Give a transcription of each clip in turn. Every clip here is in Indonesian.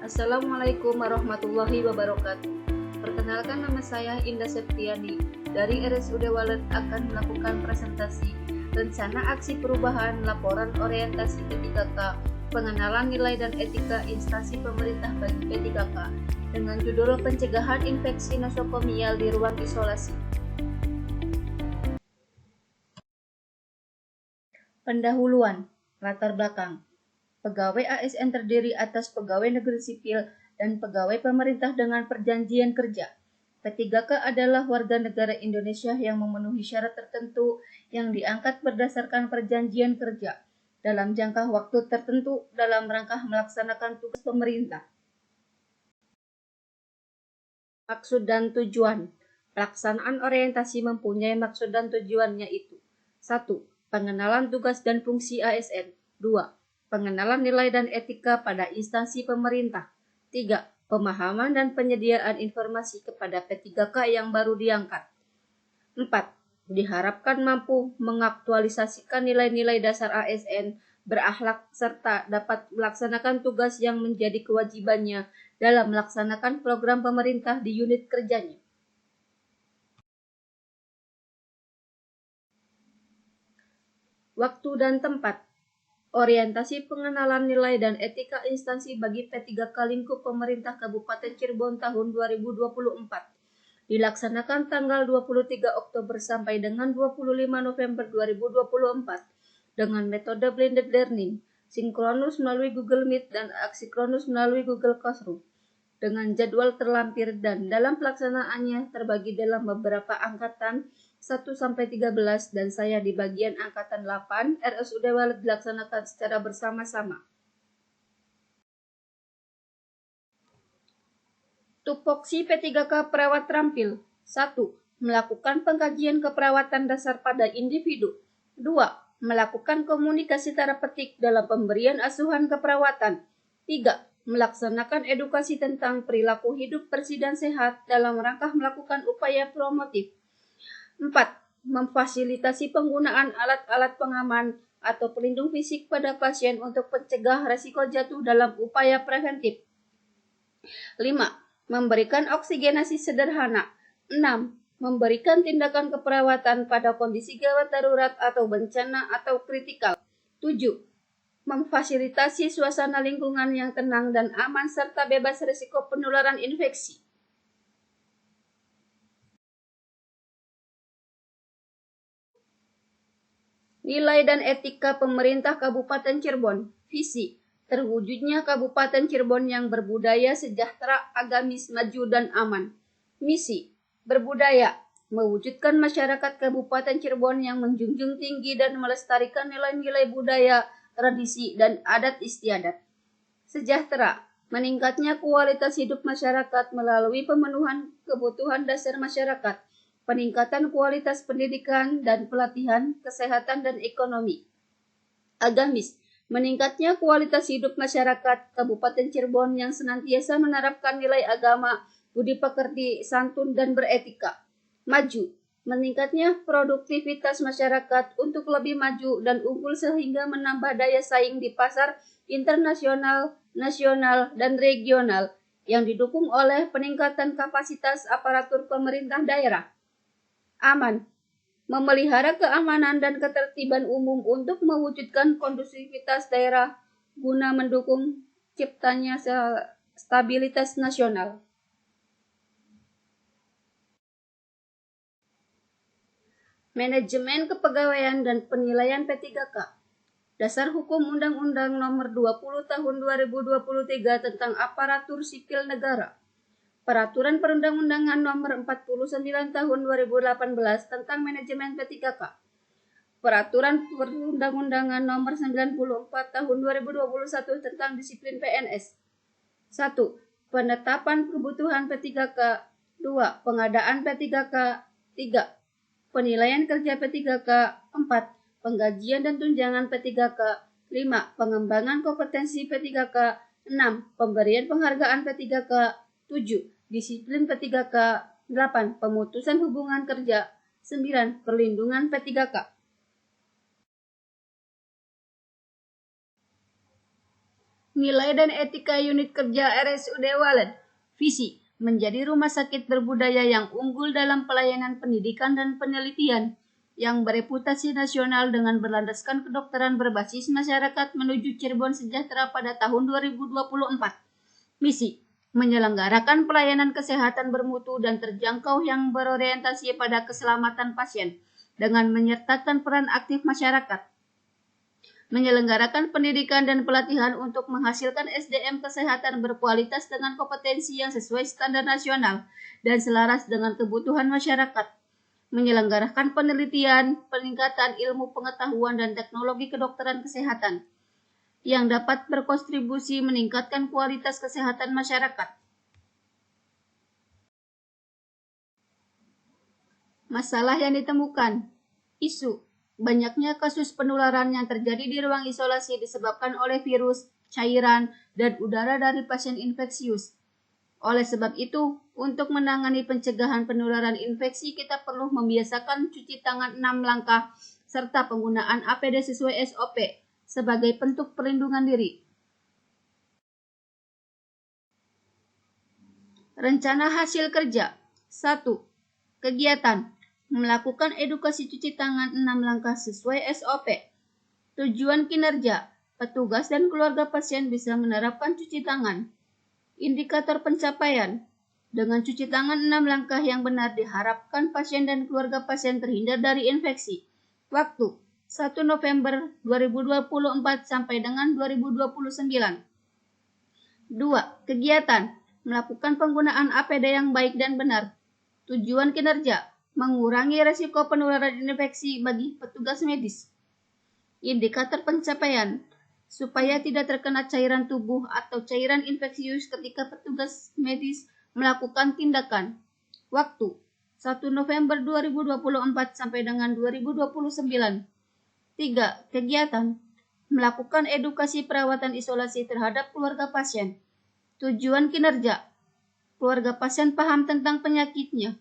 Assalamualaikum warahmatullahi wabarakatuh. Perkenalkan, nama saya Indah Septiani dari RSUD Walet akan melakukan presentasi rencana aksi perubahan laporan orientasi P3K, pengenalan nilai dan etika instansi pemerintah bagi P3K dengan judul pencegahan infeksi nosokomial di ruang isolasi. Pendahuluan, latar belakang. Pegawai ASN terdiri atas pegawai negeri sipil dan pegawai pemerintah dengan perjanjian kerja. P3K adalah warga negara Indonesia yang memenuhi syarat tertentu yang diangkat berdasarkan perjanjian kerja dalam jangka waktu tertentu dalam rangka melaksanakan tugas pemerintah. Maksud dan tujuan. Pelaksanaan orientasi mempunyai maksud dan tujuannya itu. 1. Pengenalan tugas dan fungsi ASN. 2. Pengenalan nilai dan etika pada instansi pemerintah. 3. Pemahaman dan penyediaan informasi kepada P3K yang baru diangkat. 4. Diharapkan mampu mengaktualisasikan nilai-nilai dasar ASN, berakhlak, serta dapat melaksanakan tugas yang menjadi kewajibannya dalam melaksanakan program pemerintah di unit kerjanya. Waktu dan tempat. Orientasi pengenalan nilai dan etika instansi bagi P3K lingkup pemerintah Kabupaten Cirebon tahun 2024 dilaksanakan tanggal 23 Oktober sampai dengan 25 November 2024 dengan metode blended learning, sinkronus melalui Google Meet dan asinkronus melalui Google Classroom dengan jadwal terlampir dan dalam pelaksanaannya terbagi dalam beberapa angkatan 1-13 dan saya di bagian angkatan 8, RSUD Walet dilaksanakan secara bersama-sama. Tupoksi P3K perawat terampil. 1. Melakukan pengkajian keperawatan dasar pada individu. 2. Melakukan komunikasi terapeutik dalam pemberian asuhan keperawatan. 3. Melaksanakan edukasi tentang perilaku hidup bersih dan sehat dalam rangka melakukan upaya promotif. 4. Memfasilitasi penggunaan alat-alat pengaman atau pelindung fisik pada pasien untuk mencegah risiko jatuh dalam upaya preventif. 5. Memberikan oksigenasi sederhana. 6. Memberikan tindakan keperawatan pada kondisi gawat darurat atau bencana atau kritikal. 7. Memfasilitasi suasana lingkungan yang tenang dan aman serta bebas risiko penularan infeksi. Nilai dan etika pemerintah Kabupaten Cirebon. Visi. Terwujudnya Kabupaten Cirebon yang berbudaya, sejahtera, agamis, maju, dan aman. Misi. Berbudaya. Mewujudkan masyarakat Kabupaten Cirebon yang menjunjung tinggi dan melestarikan nilai-nilai budaya, tradisi, dan adat istiadat. Sejahtera. Meningkatnya kualitas hidup masyarakat melalui pemenuhan kebutuhan dasar masyarakat, peningkatan kualitas pendidikan dan pelatihan, kesehatan, dan ekonomi. Agamis. Meningkatnya kualitas hidup masyarakat Kabupaten Cirebon yang senantiasa menerapkan nilai agama, budi pekerti, santun, dan beretika. Maju. Meningkatnya produktivitas masyarakat untuk lebih maju dan unggul sehingga menambah daya saing di pasar internasional, nasional, dan regional yang didukung oleh peningkatan kapasitas aparatur pemerintah daerah. Aman. Memelihara keamanan dan ketertiban umum untuk mewujudkan kondusivitas daerah guna mendukung ciptanya stabilitas nasional. Manajemen Kepegawaian dan Penilaian P3K. Dasar Hukum Undang-Undang Nomor 20 Tahun 2023 tentang Aparatur Sipil Negara. Peraturan Perundang-undangan Nomor 49 Tahun 2018 tentang Manajemen P3K. Peraturan Perundang-undangan Nomor 94 Tahun 2021 tentang Disiplin PNS. 1. Penetapan kebutuhan P3K. 2. Pengadaan P3K. 3. Penilaian kerja P3K. 4. Penggajian dan tunjangan P3K. 5. Pengembangan kompetensi P3K. 6. Pemberian penghargaan P3K. 7. Disiplin P3K. 8. Pemutusan hubungan kerja. 9. Perlindungan P3K. Nilai dan etika unit kerja RSUD Walet. Visi, menjadi rumah sakit berbudaya yang unggul dalam pelayanan pendidikan dan penelitian, yang bereputasi nasional dengan berlandaskan kedokteran berbasis masyarakat menuju Cirebon sejahtera pada tahun 2024. Misi, menyelenggarakan pelayanan kesehatan bermutu dan terjangkau yang berorientasi pada keselamatan pasien, dengan menyertakan peran aktif masyarakat. Menyelenggarakan pendidikan dan pelatihan untuk menghasilkan SDM kesehatan berkualitas dengan kompetensi yang sesuai standar nasional dan selaras dengan kebutuhan masyarakat. Menyelenggarakan penelitian, peningkatan ilmu pengetahuan dan teknologi kedokteran kesehatan yang dapat berkontribusi meningkatkan kualitas kesehatan masyarakat. Masalah yang ditemukan. Isu banyaknya kasus penularan yang terjadi di ruang isolasi disebabkan oleh virus, cairan, dan udara dari pasien infeksius. Oleh sebab itu, untuk menangani pencegahan penularan infeksi, kita perlu membiasakan cuci tangan 6 langkah serta penggunaan APD sesuai SOP sebagai bentuk perlindungan diri. Rencana hasil kerja. 1. Kegiatan. Melakukan edukasi cuci tangan 6 langkah sesuai SOP. Tujuan kinerja. Petugas dan keluarga pasien bisa menerapkan cuci tangan. Indikator pencapaian. Dengan cuci tangan 6 langkah yang benar diharapkan pasien dan keluarga pasien terhindar dari infeksi. Waktu 1 November 2024 sampai dengan 2029. 2. Kegiatan. Melakukan penggunaan APD yang baik dan benar. Tujuan kinerja. Mengurangi resiko penularan infeksi bagi petugas medis. Indikator pencapaian. Supaya tidak terkena cairan tubuh atau cairan infeksius ketika petugas medis melakukan tindakan. Waktu 1 November 2024 sampai dengan 2029. 3. Kegiatan. Melakukan edukasi perawatan isolasi terhadap keluarga pasien. Tujuan kinerja. Keluarga pasien paham tentang penyakitnya.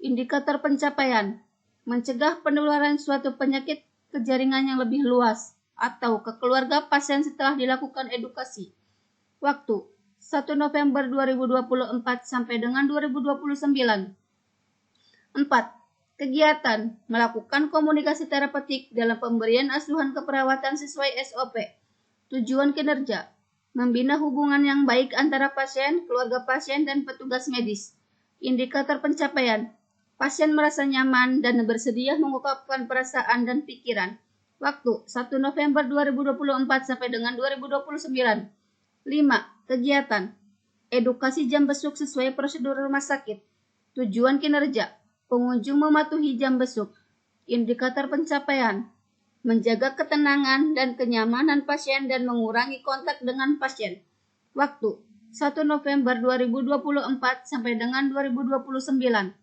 Indikator pencapaian. Mencegah penularan suatu penyakit ke jaringan yang lebih luas atau ke keluarga pasien setelah dilakukan edukasi. Waktu 1 November 2024 sampai dengan 2029. 4. Kegiatan. Melakukan komunikasi terapeutik dalam pemberian asuhan keperawatan sesuai SOP. Tujuan kinerja. Membina hubungan yang baik antara pasien, keluarga pasien, dan petugas medis. Indikator pencapaian. Pasien merasa nyaman dan bersedia mengungkapkan perasaan dan pikiran. Waktu 1 November 2024 sampai dengan 2029. 5. Kegiatan. Edukasi jam besuk sesuai prosedur rumah sakit. Tujuan kinerja. Pengunjung mematuhi jam besuk. Indikator pencapaian. Menjaga ketenangan dan kenyamanan pasien dan mengurangi kontak dengan pasien. Waktu 1 November 2024 sampai dengan 2029.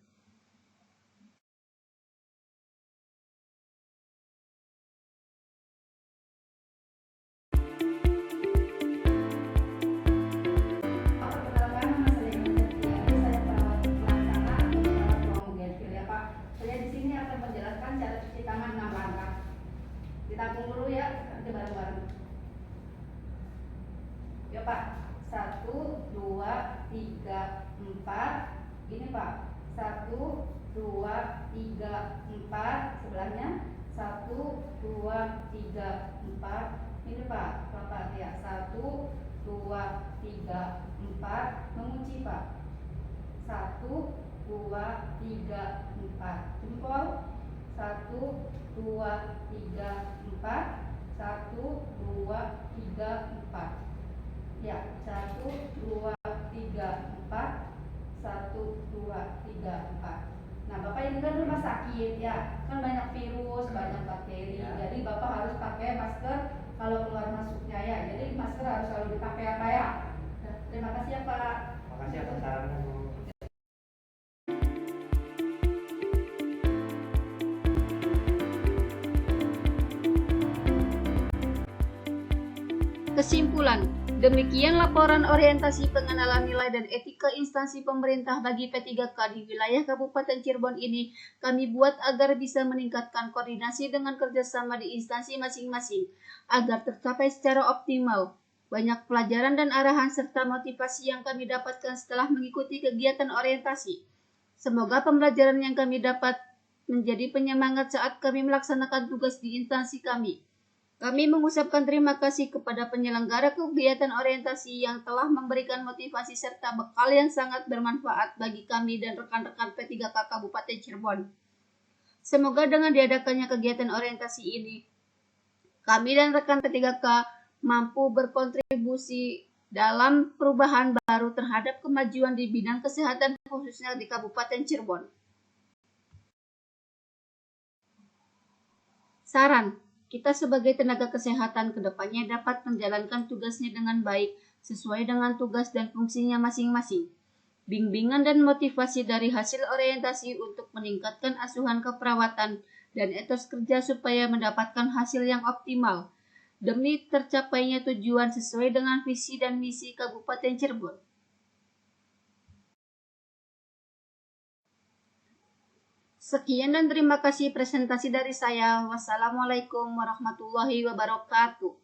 Ditampung dulu ya, nanti bareng-bareng. Ya Pak, 1, 2, 3, 4. Ini Pak, 1, 2, 3, 4. Sebelahnya 1, 2, 3, 4. Ini Pak, Bapak ya, 1, 2, 3, 4. Mengunci Pak. 1, 2, 3, 4. Jempol. 1, 2, 3, 4. 1, 2, 3, 4. Ya, 1, 2, 3, 4. 1, 2, 3, 4. Nah, Bapak ini kan rumah sakit ya, kan banyak virus, banyak bakteri. Ya. Jadi Bapak harus pakai masker kalau keluar masuknya ya. Jadi masker harus selalu dipakai apa ya? Terima kasih ya Pak. Terima kasih atas sarannya Bu. Kesimpulan, demikian laporan orientasi pengenalan nilai dan etika instansi pemerintah bagi P3K di wilayah Kabupaten Cirebon ini kami buat agar bisa meningkatkan koordinasi dengan kerjasama di instansi masing-masing, agar tercapai secara optimal. Banyak pelajaran dan arahan serta motivasi yang kami dapatkan setelah mengikuti kegiatan orientasi. Semoga pembelajaran yang kami dapat menjadi penyemangat saat kami melaksanakan tugas di instansi kami. Kami mengucapkan terima kasih kepada penyelenggara kegiatan orientasi yang telah memberikan motivasi serta bekal yang sangat bermanfaat bagi kami dan rekan-rekan P3K Kabupaten Cirebon. Semoga dengan diadakannya kegiatan orientasi ini, kami dan rekan P3K mampu berkontribusi dalam perubahan baru terhadap kemajuan di bidang kesehatan khususnya di Kabupaten Cirebon. Saran, kita sebagai tenaga kesehatan kedepannya dapat menjalankan tugasnya dengan baik sesuai dengan tugas dan fungsinya masing-masing. Bimbingan dan motivasi dari hasil orientasi untuk meningkatkan asuhan keperawatan dan etos kerja supaya mendapatkan hasil yang optimal demi tercapainya tujuan sesuai dengan visi dan misi Kabupaten Cirebon. Sekian dan terima kasih presentasi dari saya. Wassalamualaikum warahmatullahi wabarakatuh.